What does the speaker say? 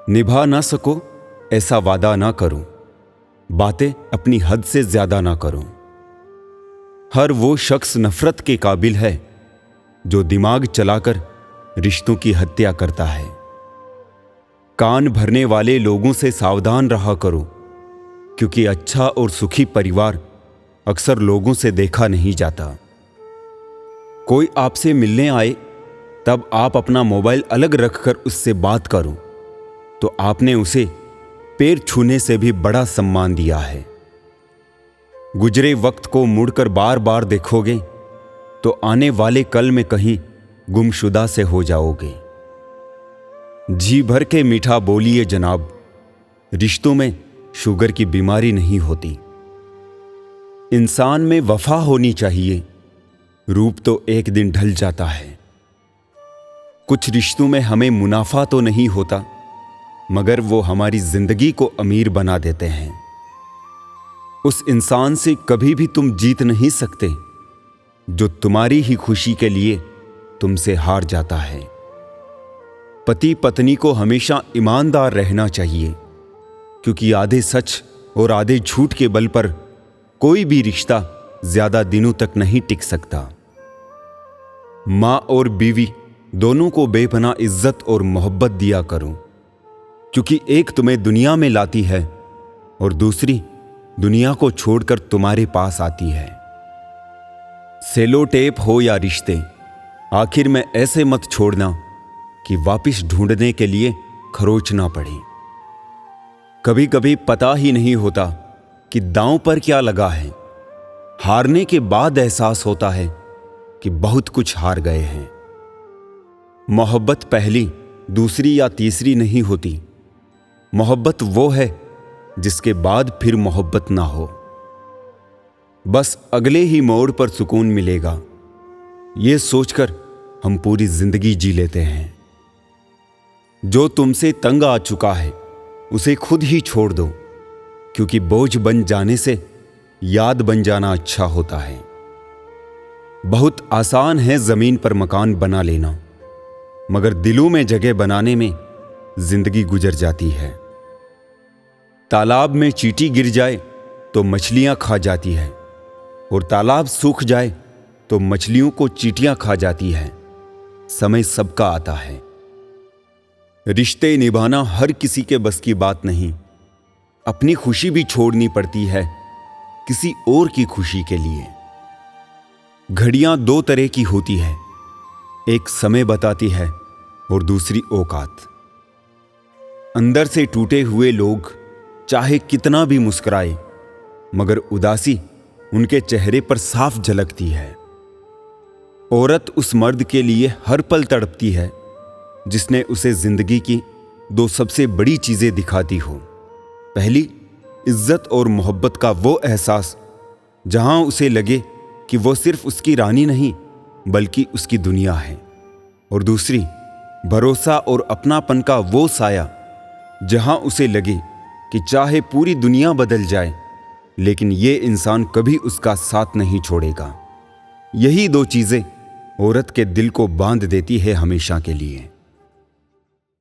निभा ना सको ऐसा वादा ना करो, बातें अपनी हद से ज्यादा ना करो। हर वो शख्स नफरत के काबिल है जो दिमाग चलाकर रिश्तों की हत्या करता है। कान भरने वाले लोगों से सावधान रहा करो, क्योंकि अच्छा और सुखी परिवार अक्सर लोगों से देखा नहीं जाता। कोई आपसे मिलने आए तब आप अपना मोबाइल अलग रखकर उससे बात करो, तो आपने उसे पैर छूने से भी बड़ा सम्मान दिया है। गुजरे वक्त को मुड़कर बार बार देखोगे तो आने वाले कल में कहीं गुमशुदा से हो जाओगे। जी भर के मीठा बोलिए जनाब, रिश्तों में शुगर की बीमारी नहीं होती। इंसान में वफा होनी चाहिए, रूप तो एक दिन ढल जाता है। कुछ रिश्तों में हमें मुनाफा तो नहीं होता, मगर वो हमारी जिंदगी को अमीर बना देते हैं। उस इंसान से कभी भी तुम जीत नहीं सकते जो तुम्हारी ही खुशी के लिए तुमसे हार जाता है। पति पत्नी को हमेशा ईमानदार रहना चाहिए, क्योंकि आधे सच और आधे झूठ के बल पर कोई भी रिश्ता ज्यादा दिनों तक नहीं टिक सकता। मां और बीवी दोनों को बेपनाह इज्जत और मोहब्बत दिया करो, क्योंकि एक तुम्हें दुनिया में लाती है और दूसरी दुनिया को छोड़कर तुम्हारे पास आती है। सेलो टेप हो या रिश्ते, आखिर में ऐसे मत छोड़ना कि वापिस ढूंढने के लिए खरोचना पड़े। कभी कभी पता ही नहीं होता कि दांव पर क्या लगा है। हारने के बाद एहसास होता है कि बहुत कुछ हार गए हैं। मोहब्बत पहली, दूसरी या तीसरी नहीं होती। मोहब्बत वो है जिसके बाद फिर मोहब्बत ना हो। बस अगले ही मोड़ पर सुकून मिलेगा, ये सोचकर हम पूरी जिंदगी जी लेते हैं। जो तुमसे तंग आ चुका है उसे खुद ही छोड़ दो, क्योंकि बोझ बन जाने से याद बन जाना अच्छा होता है। बहुत आसान है जमीन पर मकान बना लेना, मगर दिलों में जगह बनाने में जिंदगी गुजर जाती है। तालाब में चींटी गिर जाए तो मछलियां खा जाती है, और तालाब सूख जाए तो मछलियों को चींटियां खा जाती है। समय सबका आता है। रिश्ते निभाना हर किसी के बस की बात नहीं। अपनी खुशी भी छोड़नी पड़ती है किसी और की खुशी के लिए। घड़ियां दो तरह की होती है, एक समय बताती है और दूसरी औकात। अंदर से टूटे हुए लोग चाहे कितना भी मुस्कुराए, मगर उदासी उनके चेहरे पर साफ झलकती है। औरत उस मर्द के लिए हर पल तड़पती है जिसने उसे जिंदगी की दो सबसे बड़ी चीजें दिखाती हो। पहली, इज्जत और मोहब्बत का वो एहसास जहां उसे लगे कि वो सिर्फ उसकी रानी नहीं बल्कि उसकी दुनिया है। और दूसरी, भरोसा और अपनापन का वो साया जहां उसे लगे कि चाहे पूरी दुनिया बदल जाए लेकिन ये इंसान कभी उसका साथ नहीं छोड़ेगा। यही दो चीजें औरत के दिल को बांध देती है हमेशा के लिए।